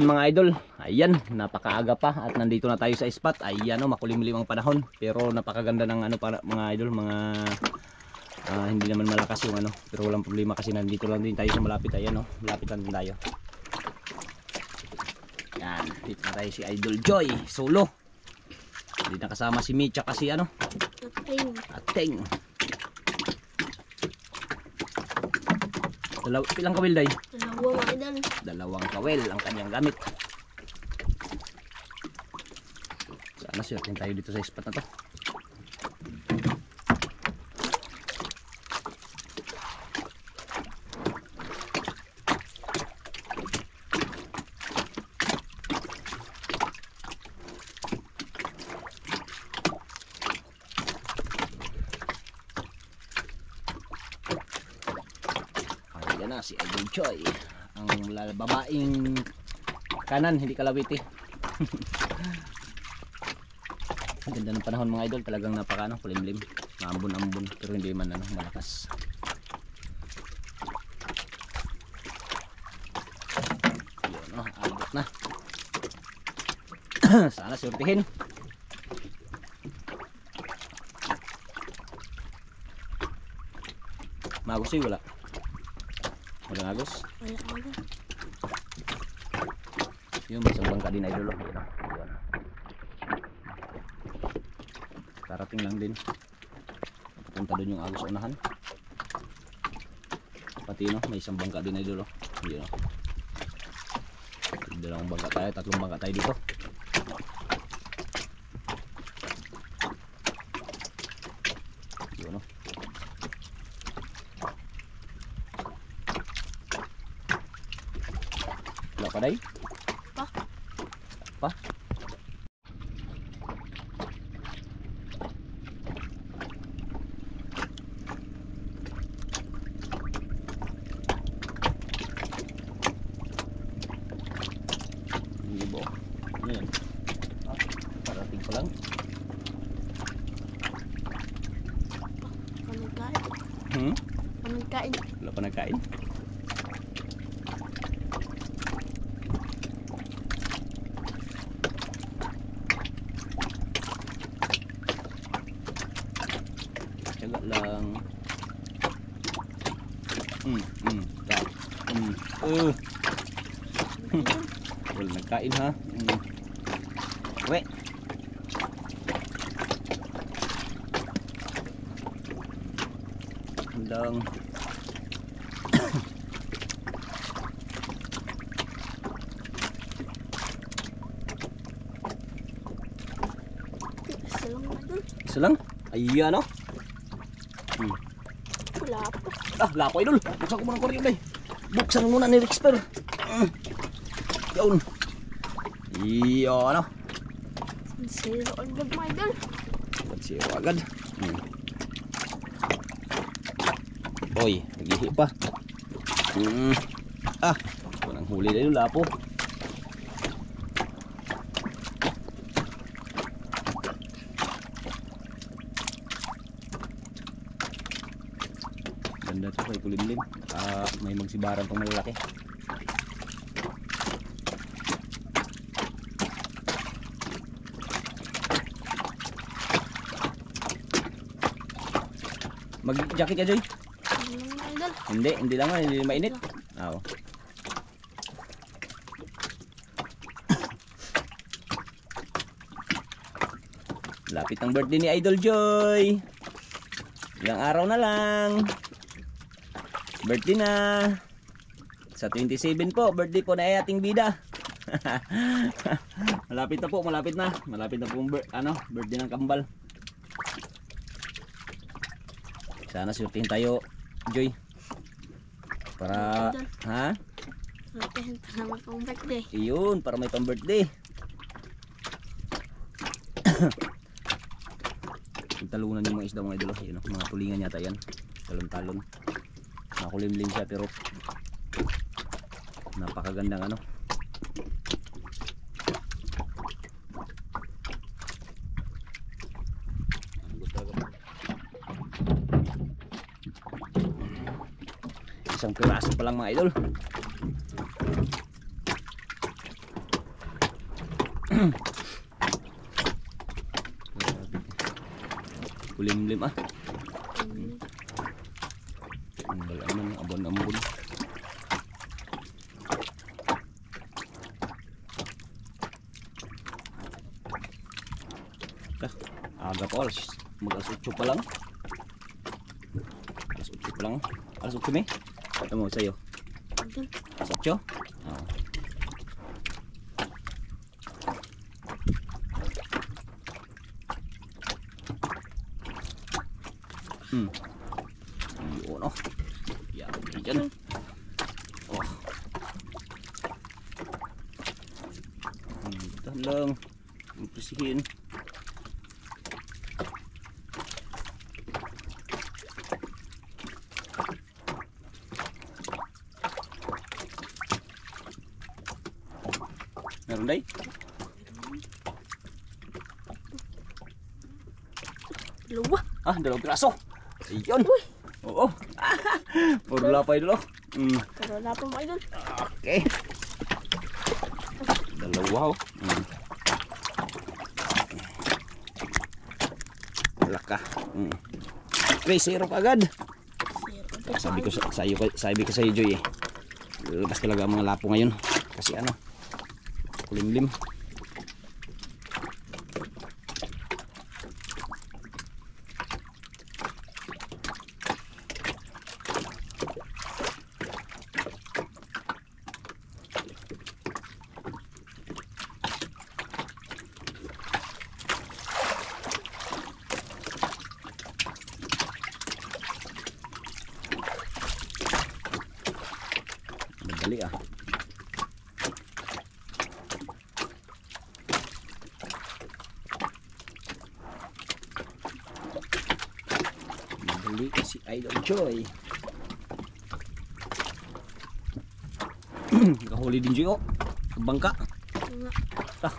mga idol. Ayan, napakaaga pa at nandito na tayo sa spot. Ayan o, makulimlim ang panahon. Pero napakaganda ng ano para mga idol, mga hindi naman malakas yung ano. Pero walang problema kasi nandito lang din tayo sa malapit. Ayan o, malapit lang din tayo. Yan, dito na tayo si Idol Joy, solo. Hindi na kasama si Micha kasi ano, Ating. Pilang kawil day? Dalawang kawil ang kanyang gamit. Sana siyempre tayo dito sa spot na to. Ayan na si Idol Joy, ang babaeng kanan, hindi kalawiti. Ang ganda ng panahon mga idol, talagang napaka kulimlim, maambon-ambon pero hindi man ano malakas. Yun o, abot na. Sana surtihin. Magos eh, wala. Walang agos? Wala agos. Yun, masang bangka din idol. Yun. Karating lang din. Punta doon yung agos unahan. Pati no, may isang bangka din idol. Yun. Dalawang bangka tayo, tatlong bangka tayo dito. Yun o. Wala pa day? Pa? Hindi ba? Ano yan? Parating ko lang. Panagkain. Panagkain. Wala pa nagkain? Tiyaga lang. Wala nagkain ha. We. Lang. Isa lang? Ayan o. Wala po. Lako idol. Buksan ko muna ng kuryente. Buksan muna ni Rexper. Yun. Iyan o. Zero agad mga idol. Zero agad. Oy, nagihi pa. Walang huli na yun, lapo. Ganda ito kay kulimlim. May magsibaran pang malalaki. Mag-jacket ka, Joy? Hindi lang man, hindi mainit. Oo. Lapit ang birthday ni Idol Joy. Ilang araw na lang. Birthday na. Sa 27 po, birthday po na ating bida. Malapit na po, malapit na. Malapit na po birthday ng kambal. Sana surtihin tayo, Joy. Para, ha? Para may pang birthday. Iyon, para may pang birthday. Talunan yung mga isda mga idol. Yun, mga tulingan yata yan. Talon-talon. Nakulimlim siya pero napakagandang ano. Isang piraso pa lang mga idol. Kulimlim ah. Wala naman, abon-ambon. Aga pa, mag-alas 8 pa lang. Alas 8 pa lang. Alas 8 may? Ito mo sa'yo. Alas 8? Oo. Yun o. Yan, dyan. Oh. Tahan lang. Impresihin. Meron day? Dalawa. Ah, 2 piraso. Ayun. Oo. Puro lapay dalo. Pero wala pa mga idol. Okay. 2 oh. Laka. 3-0 agad. Sabi ko sa iyo Joy eh. Labas talaga ang mga lapo ngayon. Kasi ano, kulimlim. Madali ah. Madali si Idol Joy. Nakahuli din Joy oh. Sa bangka. Ah.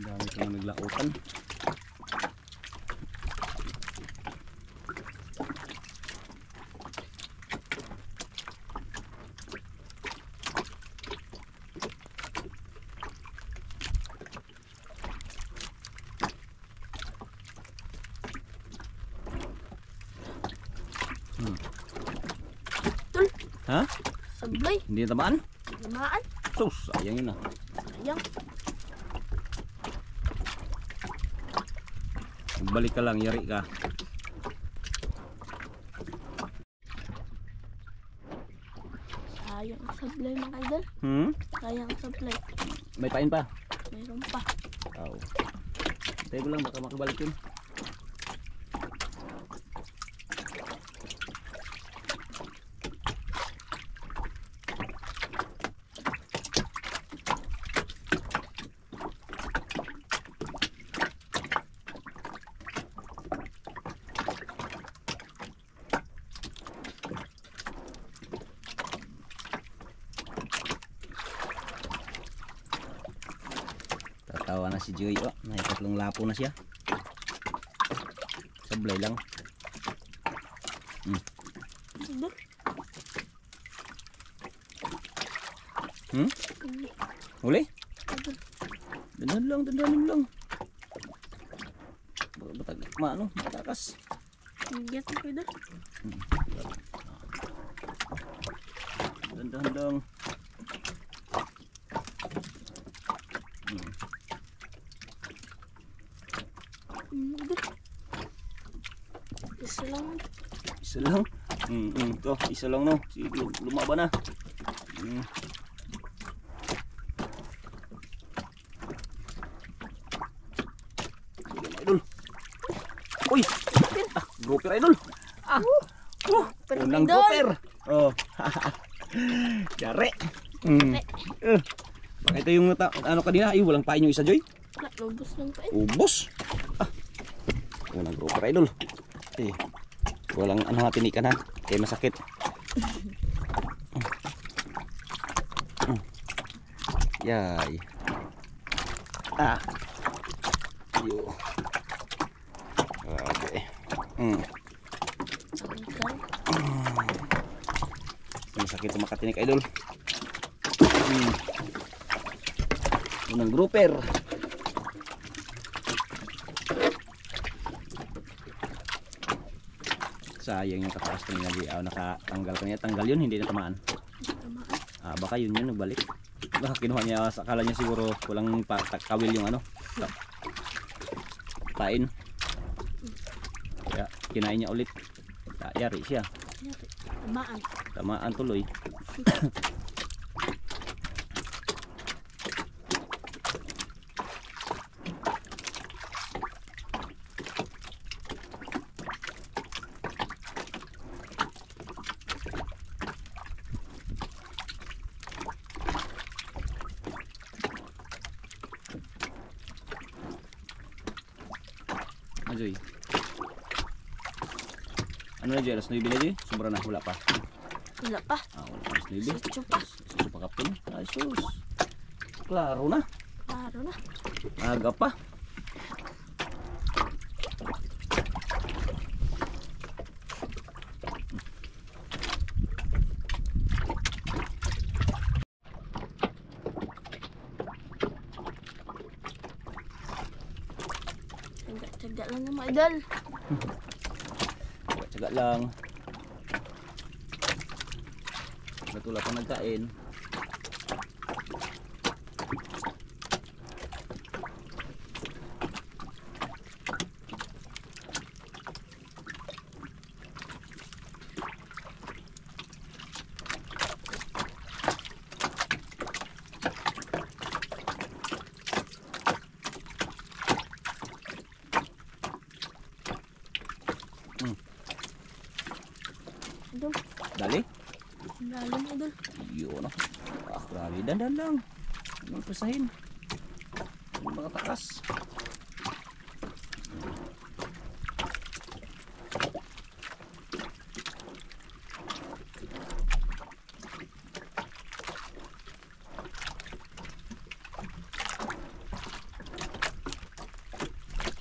Dami ko naglautan. Tol. Ha? Sablay. Hindi na tamaan? Lamaan. Sus, sayang yun ah. Sayang. Balik ka lang, yari ka. Sayang ang sablay mga idol. Sayang ang sablay. May pain pa? Mayroon pa. Oo. Tayo ko lang, baka makabalik yun. Tatawa na si Joy oh. May 3 lapo na siya. Sablay lang. Idol. Huli? Idol. Dandan lang. Batag, maano, matakas. Higit ang idol. Dandan lang. Idol. Isa lang. Isa lang. To, isa lang no. Sige, lumaban na. Sige, idol. Uy! Ah, grouper idol. Ah. Unang grouper. Oh. Yare. Baka ito yung ano kanina, ay walang pain yung isa Joy. Lubos lang pa. Ubos. Ah. Unang grouper idol. Walang ano tinikan ha. Kaya masakit. Yay. Ah. Yo. Okay. Masakit sa makatinik idol. Unang grouper. Sayang yung kataas kanina di nakatanggal kanina. Tanggal yun, hindi na tamaan. Baka yun nagbalik. Baka kinuha niya, akala niya siguro walang kawil yung ano. Pain. Kaya kinain niya ulit. Yari siya. Tamaan. Tamaan tuloy. Ajoy. Ano na dyan? Alas 9 na dyan? Sobra na, wala pa. Wala pa. Wala pa alas 9. Sityo pa. Suso pa kapin. Ay sus. Klaro na. Klaro na. Aga pa. Tsaga lang ng mga idol. Tsaga lang. Natula pa nagkain. Idol. Dali. Lalim idol. Yun. Grabe. Dandan lang. Anong pasahin? Yung mga takas.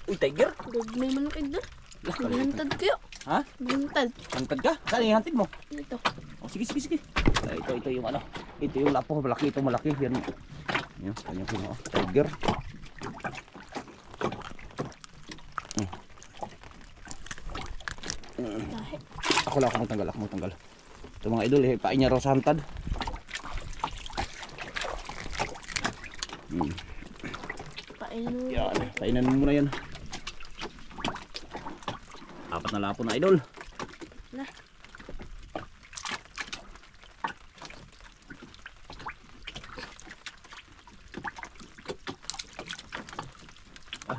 Uy, tiger. May manok idol. Lah, Bihantad kayo. ha? Bihantad. Hantad ka? Saan yung hantid mo? Dito. Oh, sige, sige, sige. Ito yung ano. Ito yung lapo. Malaki ito, malaki. Yan. Yan, kanyang sino. Tiger. Lahi. Ako lang, ako magtanggal. Ako magtanggal. Ito mga idol, pain niya raw sa hantad. Pain mo. Yan, painan mo muna yan. Apat na lapo na idol. Na.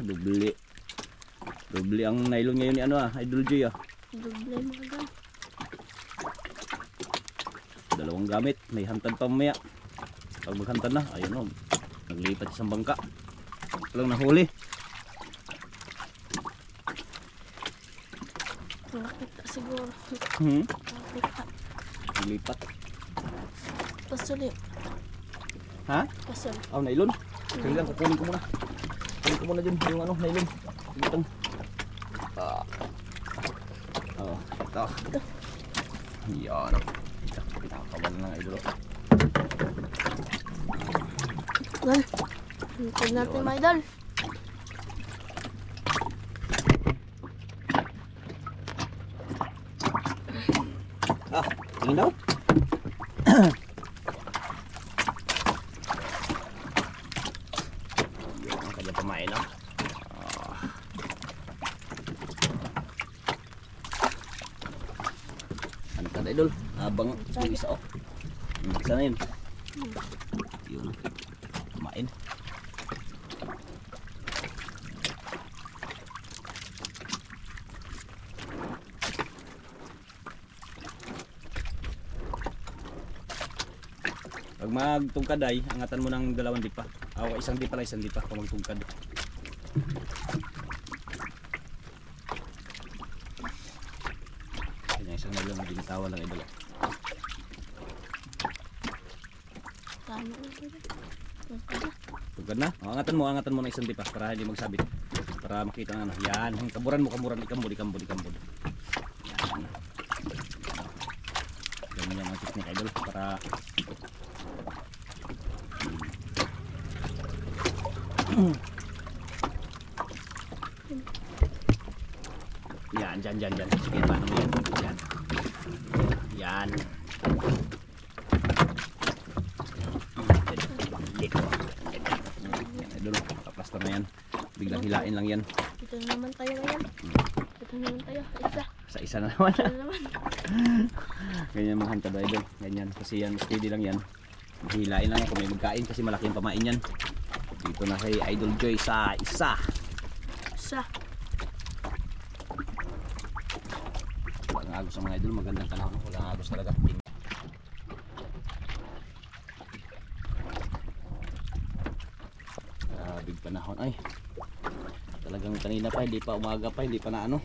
Dubli. Dubli ang nylon ngayon ni ano Idol J Doble mga idol. Dalawang gamit, may hantad pa mamaya. Pag maghantad na, ayun naglipat sa bangka. Walang nahuli. Nakita siguro. Nakita. Naglipat. Pasuli. Ha? Pasol. Nylon. Sige lang, kukunin ko muna. Kukunin ko muna dyan yung nylon. Ito. Ito. Yan. Pinakakawal na ng idol. Well, hintay natin mga idol. Tingin daw. Yung kanya pamain ano ka idol? Abang yung isa sana yun. Yun. Pamain. Pag magtungkad ay, angatan mo ng dalawang dipa. Isang dipa lang, isang dipa kung magtungkad. Kanya isang nalong binitawa lang idol. Tama na idol. Tugad na. O, angatan mo ng isang tipa para hindi magsabit. Para makita ng ano. Yan, kamuran mo, ikambod. Yan. Ganyan ang technique idol para yan, dyan. Sige, paano mo yan? Yan. Yan, idol. Kaplaster na yan. Biglang hilain lang yan. Ito na naman tayo ngayon. Isa. Sa isa na naman. Ito na naman. Ganyan mga hantad idol. Ganyan. Kasi yan, steady lang yan. Hilain lang yan kung may magkain kasi malaki yung pamain yan. Dito na kay Idol Joy sa isa. Walang agos ang mga idol. Magandang panahon. Walang agos talaga. Big panahon. Ay. Talagang kanina pa. Hindi pa umaga pa. Hindi pa na ano.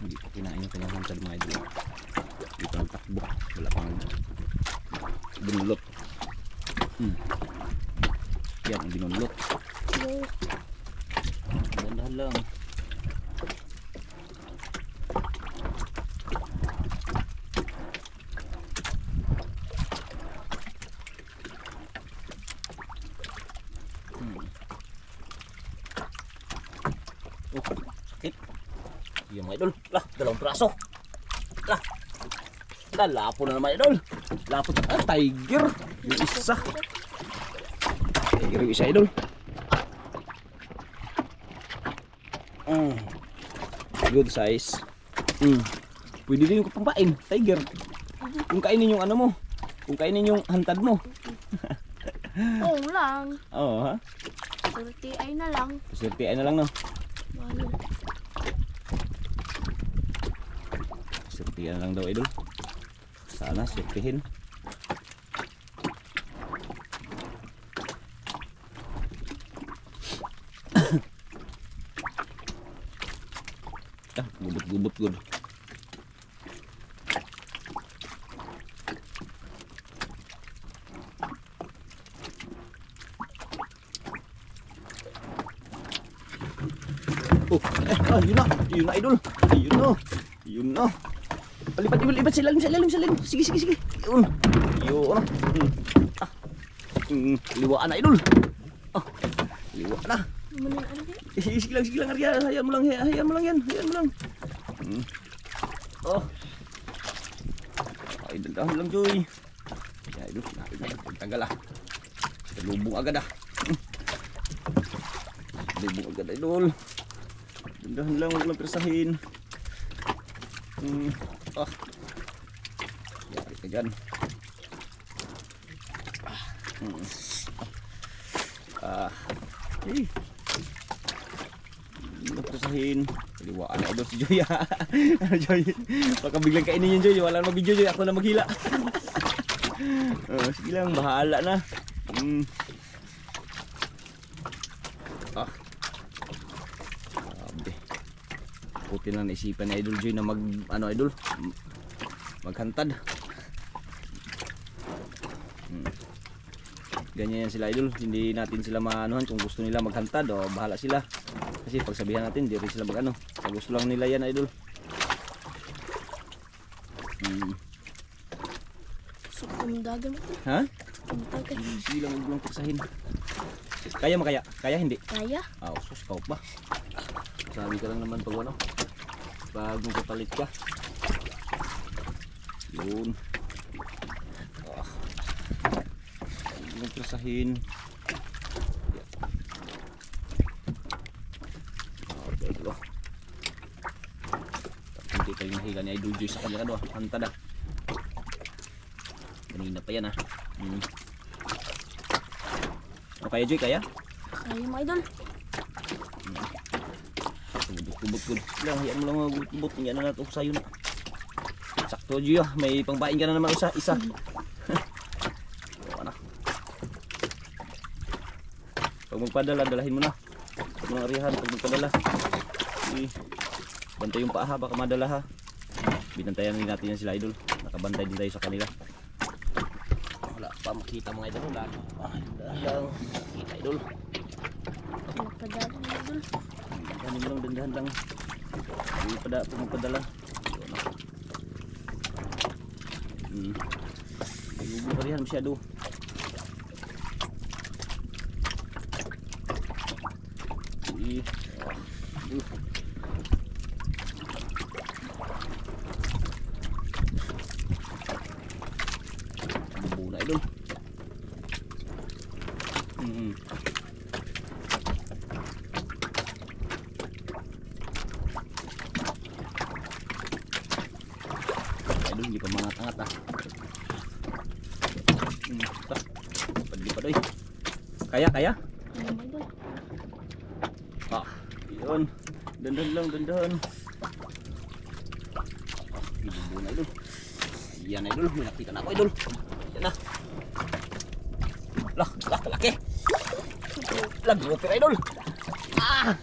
Hindi pa kinain yung kanyang hantad mga idol. Hindi pa nagtakbo. Wala pang binulot. Yan ang binulot. Dandahan lang. Oh, sakit. Yung mga idol. Lah, dalawang praso. Lah. Lapo na naman idol. Lapo sa tiger. Yung isa. Tiger yung isa idol. Good size. Pwede din yung pampain. Tiger. Kung kainin yung ano mo. Kung kainin yung hantad mo. Oo lang. Oo ha. Surti ay na lang. Swerte ay na lang no. Ano? Swerte na lang daw idol. Sana swertihin. Gubot good. Oh, yun na idol. Yun na. Lipat sa ilalim. Sige. Yun. Liwaan na idol. Liwaan na. Sige lang, hayaan mo lang yan. Ay, dahan lang Joy. Ya, idol, tagal lubong agad idol. Dahan lang, huwag lang persahin. Yari ka dyan. Persahin. Kaliwaan na idol si Joy. Joy, baka biglang kainin yun Joy. Wala na mag-video Joy, ako na maghila. Sige lang, bahala na. Grabe. Puti lang naisipan ni Idol Joy na maghantad. Ganyan yan sila idol, hindi natin sila maanuhan kung gusto nila maghantad o bahala sila. Kasi pag sabihan natin, di rin sila mag-ano. Sa gusto lang nila yan idol. So, kumdagan mo. Ha? Kumdagan. Sige lang, huwag lang persahin. Kaya makaya? Kaya hindi? Kaya? Sus, kau pa. Sabi ka lang naman pag ano. Pag magpapalit ka. Yun. Huwag lang persahin. Hindi pa yung nahiga ni Idol Joy sa kanya ano, hantad kanina pa yan O kaya Joy, kaya? Kaya mo idol. Kubot lang, hayaan mo lang mga kubot. Yan na natin sayo na. sakto Gio, may pangbain ka na naman isa. So, ano. Pag magpadala, dalahin mo na. Huwag mo nang arihan pag magpadala. Bantay yung paa ha, baka madala ha. Binantayan din natin yan sila idol. Nakabantay din tayo sa kanila. Wala pa makita mga idol. Wala lang makita idol. Nagpadala idol. Dahan lang, dandahan lang. Hindi pa magpadala. Ayubo ka riyan masyado. Buna idol. Idol, hindi pa mangat-angat ah. Pwede pa doy. Kaya? Idol. Ah, yun. Dandan lang, dandan. Ibubo na idol. Yan idol, may nakita na ako idol. Yan na. Lah, kalaki. Grouper idol. Ah!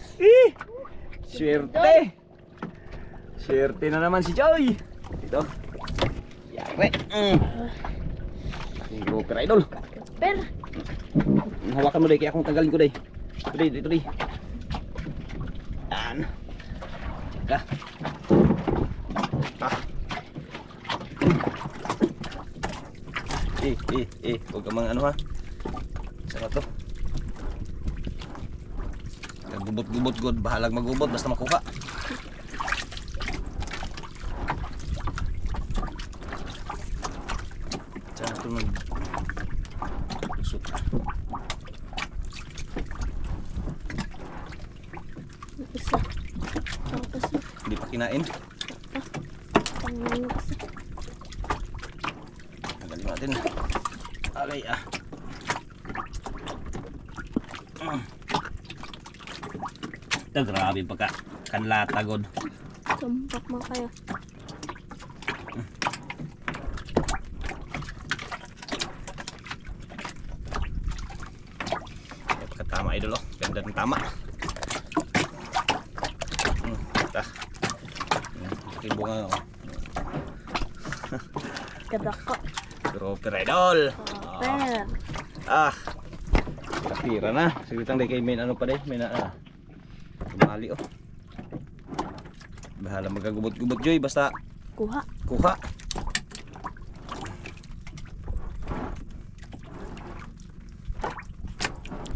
Swerte. Swerte na naman si Joy. Ito. Yare. Grouper idol. Per. Hawakan mo day, kaya akong tagalin ko day. Ito day. Yan. Teka. Huwag ka mga ano ha. Saan to? Gubot god, bahalag magubot basta makuha. Saan ito lusot? Isa. Kasi. Hindi pa kinain. Isa. Tagalin natin. Alay ah. Ito grabe pagka kanlata god. Sumpak mo kayo. Tama idol oh. Ganda ng tama. Ito. Ito bunga oh. Kadako. Grouper idol. Per. Kapira na. Sigitang day kay main ano pa day. May na mali oh. Bahala magagubot-gubot Joy basta Kuha.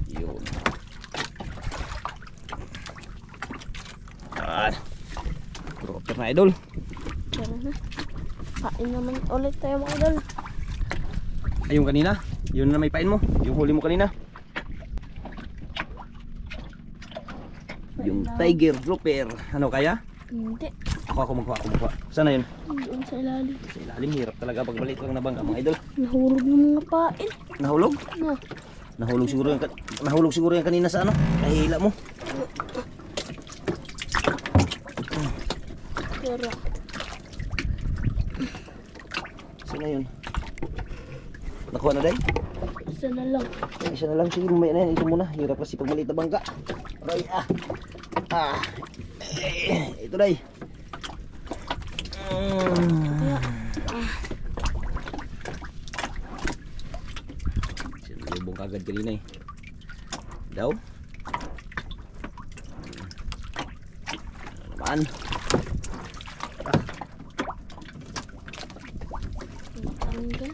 Yun. Grouper na idol. Tara na. Kain naman ulit tayo mga idol. Ayun kanina. Yun na may pain mo. Yung huli mo kanina. Yung tiger grouper. Ano kaya? Hindi. Ako magkuha. Sana yun? Doon sa ilalim. Sa ilalim, hirap talaga pag maliit lang nabangga mga idol. Nahulog yung mga pain. Nahulog? No. Nahulog siguro yan kanina sa ano? Kahila mo. Tara. Sana yun? Nakuha na day? Isa na lang. Isa na lang siguro may na yan. Ito muna. Hirap kasi pag maliit na bangga. Aray ito day. Sinulubong kagad kanina eh. Daw. Ano naman? Tanggal.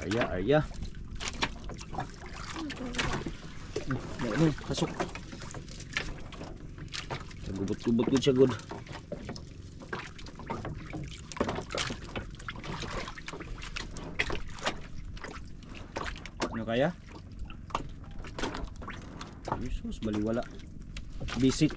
Arya. Ano, pasok. Gubot-gubot good siya good. Ano kaya? Jesus, baliwala. Basic.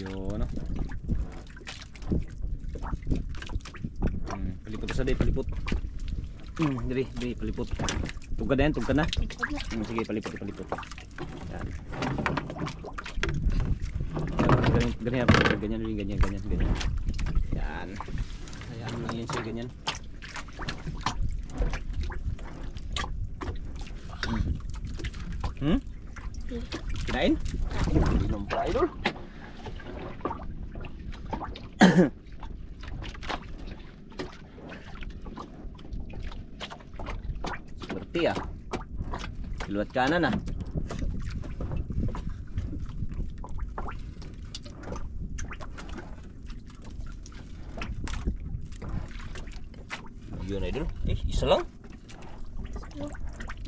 Yun, no? Palipot sa day, palipot. Diri, palipot. Tugad na yan, tugad na. Sige, palipot. Yan. Ganyan. Yan. Hayaan lang yan siya, ganyan. Kinain? Inom pa, idol. Seperti ya. Luat kanan ah. Yun idol. Isa lang.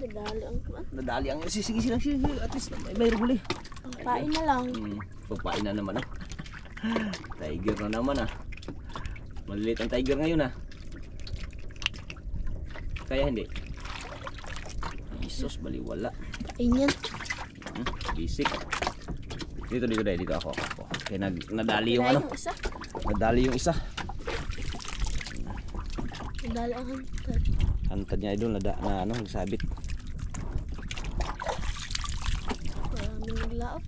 Nadali ang kuwan. Nadali ang sige at least may huli. Pangpain na lang. Pagpain na naman ah. Tiger na naman ah. Maliliit ang tiger ngayon ah. Kaya hindi. Isos baliwala. Ayan. Basic. Dito ako. Kaya nadali yung ano. Nadali yung isa. Nadali ang hantad. Hantad niya idol na ano nagsabit. Maraming naglaot.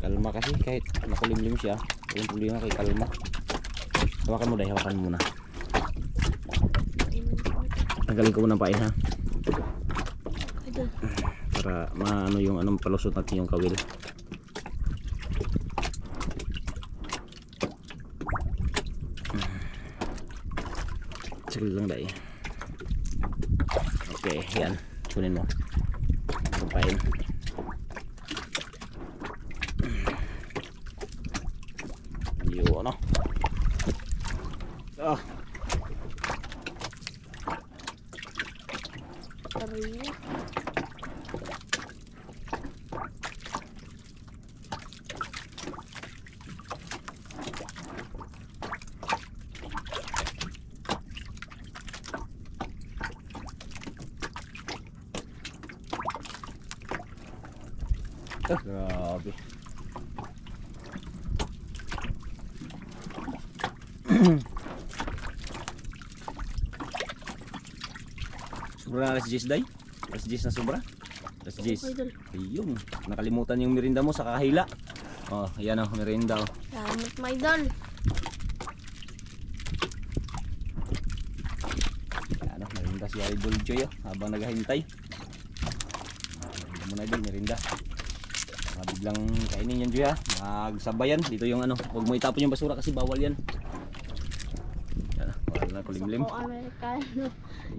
Kalma kasi kahit makulimlim siya, walang problema kay kalma. Hawakan mo dahil, hawakan mo muna. Tanggalin ko muna ang pain ha. Para maano yung anong palusot natin yung kawil. Sige lang dahil. Okay, yan. Kunin mo. Ang pain. Yun, ano? Ah. Tariya. Grabe. Sobra na alas 10 day? Alas 10 na sobra? Alas 10. Ayun. Nakalimutan yung merinda mo sa kahila. Oh, ayan o, merinda o. Salamat, my idol. Ayan o, merinda si Idol Joy o, habang naghahintay. Merinda mo na idol, merinda. Biglang kainin yan Joy ha. Magsabayan. Dito yung ano, huwag mo itapon yung basura kasi bawal yan. Yan o, wala na kulimlim. Masako Amerikano.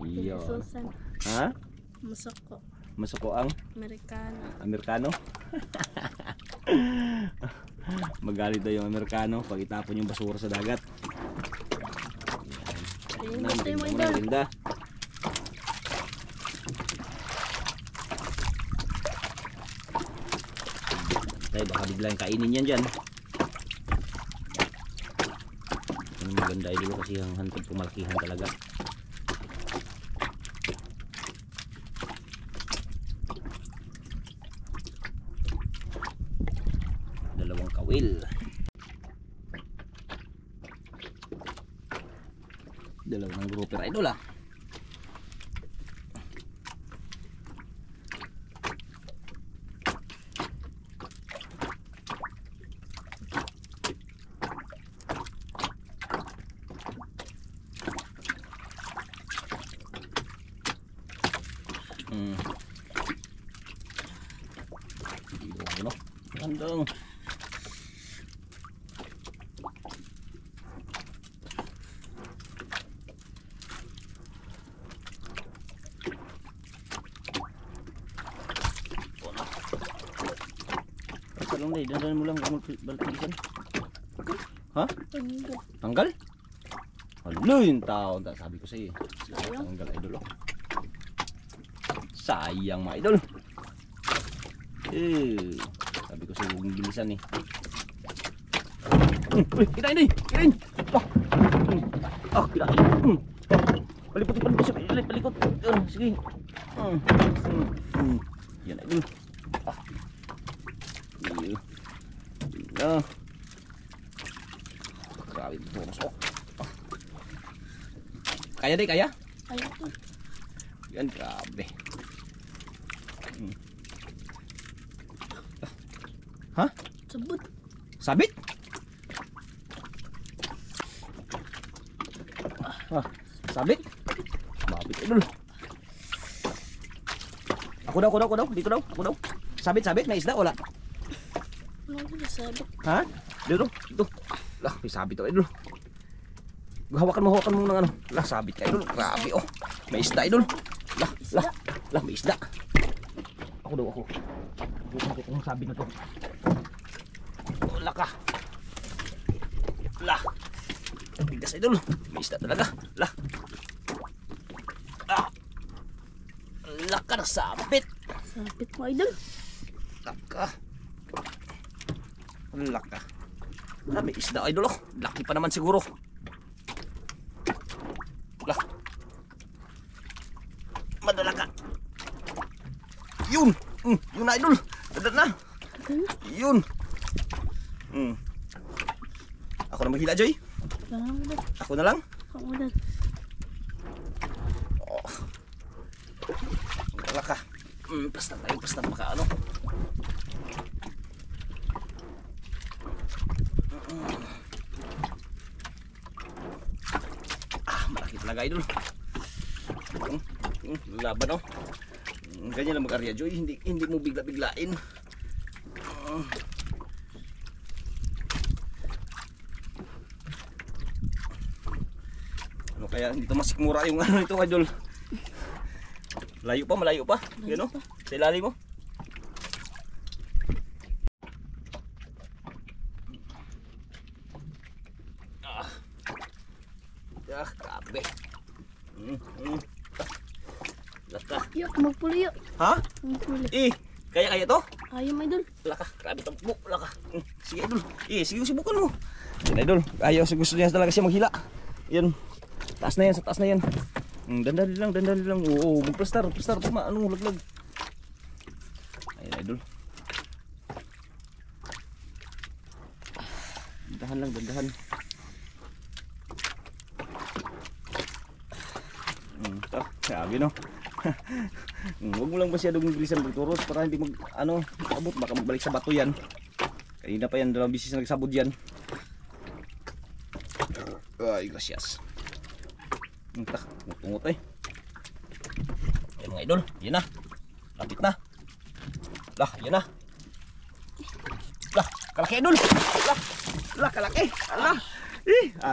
Iyo. Susan. Ha? Masako. Masako ang Amerikano. Amerikano. Magalit daw yung Amerikano pag itapon yung basura sa dagat. Ayun, gusto yung mga idol. Merinda. Tayo baka biglang kainin yan dyan. Ang maganda ay dito kasi ang hantod pumalakihan talaga. Dalawang kawil. Dalawang grouper idol ah. Ano? Andong. Salong deh, dandan mo lang kung balikan. Ha? Tanggal? Alo yung tao, sabi ko sa iyo. Tanggal idol. Sayang mga idol. Sabi ko sa iyo, huwag bilisan eh. Kirain deh, kirain. Kirain. Palipot. Sige. Yan idol. oh. Grabe puros oh. Kaya di, kaya? Kaya to. Yan, grabe. Ha? Sabot. Sabit? Sabit? Sabit idol. Ako daw. Dito daw. Ako daw. Sabit. May isda, wala. Ano ko sabot? Ha? Dito. Lah, may sabit to idol. Hawakan mo ng ano. Lah, sabit ka idol. Grabe oh. May isda idol. Lah, may isda. Ako. Bakit ang sabit na to? Wala ka. Lah. Bigas idol. May isda talaga. Lah. Laka na sabit. Sabit mo, idol. Laka. May isda idol oh. Laki pa naman siguro. Lah. Madala ka. Yun. Yun na idol. Dadat na. Yun. Ako na maghila, Joy. Ako na lang. Oh. Wala ka. Basta maka ano. Malaki talaga idol. Laban oh. Ganyan lang mag-arya, Joy. Hindi mo bigla-biglain. Ano kaya hindi to masikmura yung ano ito, idol? Malayo pa. Gano? Sa ilalim mo. Grabe. Laka. Yok, magpuli yuk. Ha? Magpuli. Kaya to? Ayaw, idol. Laka, grabe tampok, laka. Sige idol. Sige subukan mo. Yan idol. Ayaw gusto niya talaga siya maghila. Yan. Taas na yan. Dandan lang. Oo, magplastar. Tama, laglag. Ayan idol. Dandahan. Sabi no. Huwag mo lang masyadong bilisan magturos para hindi abot, baka magbalik sa bato yan. Kanina pa yan, 2 bisis na nagsabod yan. Ay, gracias. Tungot eh. Ayan mga idol, yan na. Lapit na. Lah, yan na. Lah, kalaki idol. Lah, kalaki. Lah.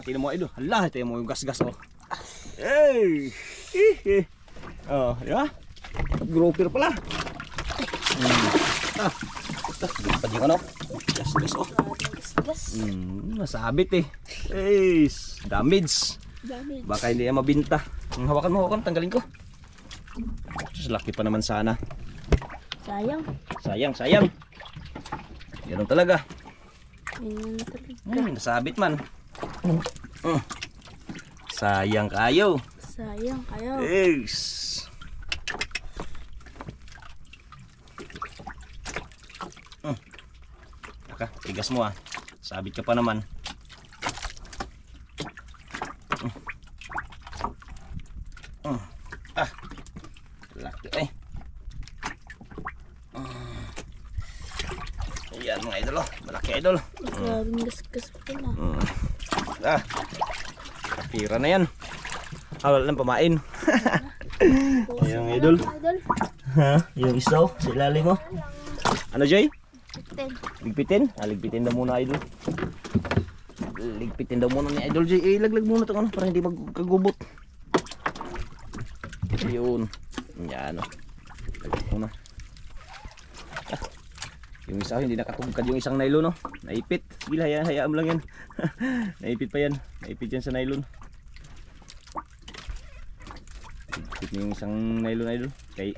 Tinan mo idol. Lah, tinan mo yung gas-gas oh. Oh, di ba? Grouper pala. Lipat yung ano. Gas oh. Masabit eh. Damage. Baka hindi yan mabinta. Hawakan mo, tanggalin ko. Laki pa naman sana. Sayang. Ganun talaga. Nasabit man. Sayang kayo. Tigas mo ah. Sabit ka pa naman. Laki eh. Ayan mga idol oh. Malaki idol. Maraming gas-gas pa na. Kapira na yan. Wala lang pamain. Ayan mga idol. Yung isaw sa ilalim mo. Ano Joy? Ligpitin? Ligpitin daw muna idol. Ligpitin daw muna ni idol Joy. Ilaglag muna ito para hindi magkagubot. Yun. Yan o. Laglag muna. Yung isa hindi nakatugkad yung isang nylon no. Naipit. Sige hayaan mo lang yan. Naipit pa yan. Naipit yan sa nylon. Naipit na yung isang nylon idol. Kaya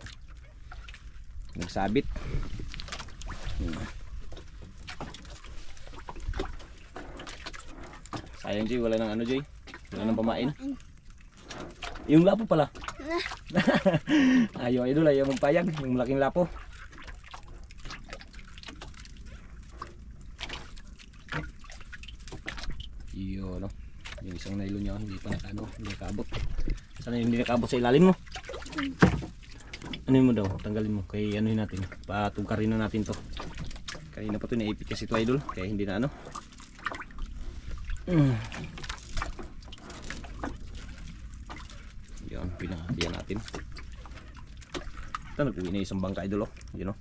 nagsabit. Sayang Joy, wala nang Joy. Wala nang pamain. Yung lapo pala. Ayaw idol, ayaw magpayag. Yung malaking lapo. Yun, no? Yung isang nylon niya, hindi pa nakano, hindi nakabot. Sana hindi nakabot sa ilalim mo. Ano mo daw, tanggalin mo. Kaya anuhin natin, patungkarin na natin to. Kanina pa to naipit kasi ito idol, kaya hindi na ano. Yan, pinahalian natin. Ito, nag-uwi na isang bangka idol, oh. Yun, oh.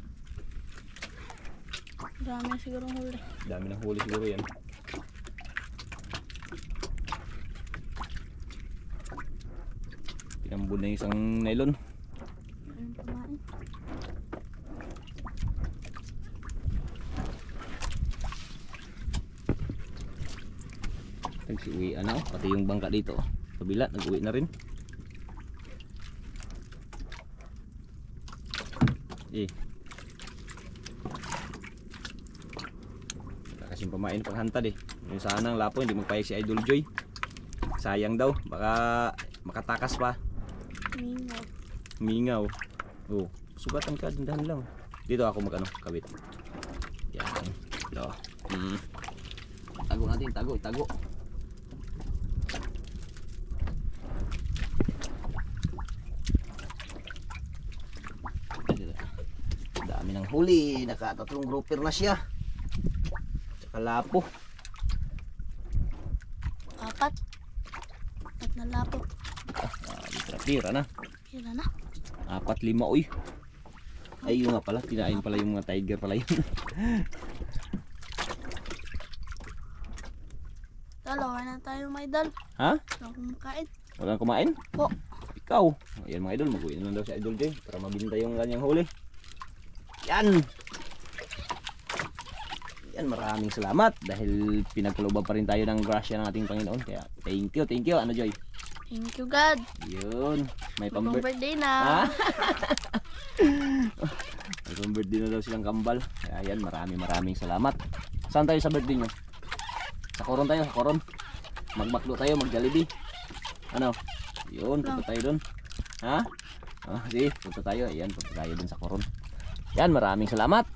Dami siguro huli. Dami ng huli siguro yan. Pinambun na yung isang nylon. Ayun, kumain. Nagsiuwi ano, pati yung bangka dito. Kabila, nag-uwi na rin. Wala kasing pamain panghantad eh. Yung sana ang lapo, hindi magpayag si Idol Joy. Sayang daw, baka makatakas pa. Mingaw. Mingaw. Oh, sugatan ka, dandahan lang. Dito ako mag-ano, kawit. Yan. Ito. Tago natin, tago, tago. Dami ng huli, nakatatlong grouper na siya. Tsaka lapo. Apat. Apat na lapo. Tira na. Kira na. 4-5 uy. Ay yun nga pala, kinain pala yung mga tiger pala yun. Dalawa na tayo mga idol. Ha? Wala kumakain. Walang kumain? Po. Ikaw. Ayan mga idol, mag-uwi na lang daw si Idol Joy para mabinta yung kanyang huli. Yan. Yan, maraming salamat dahil pinagkalooban pa rin tayo ng grasya ng ating Panginoon. Kaya thank you, ano Joy? Thank you God. Yun. May Bagong birthday na. Ha? May pang-birthday na daw silang kambal. Kaya yan, maraming salamat. Saan tayo sa birthday nyo? Sa Coron tayo, sa Coron. Magmaklo tayo, mag-Jollibee. Ano? Yun, punta tayo dun. Ha? Sige, punta tayo. Ayan, punta tayo dun sa Coron. Yan, maraming salamat.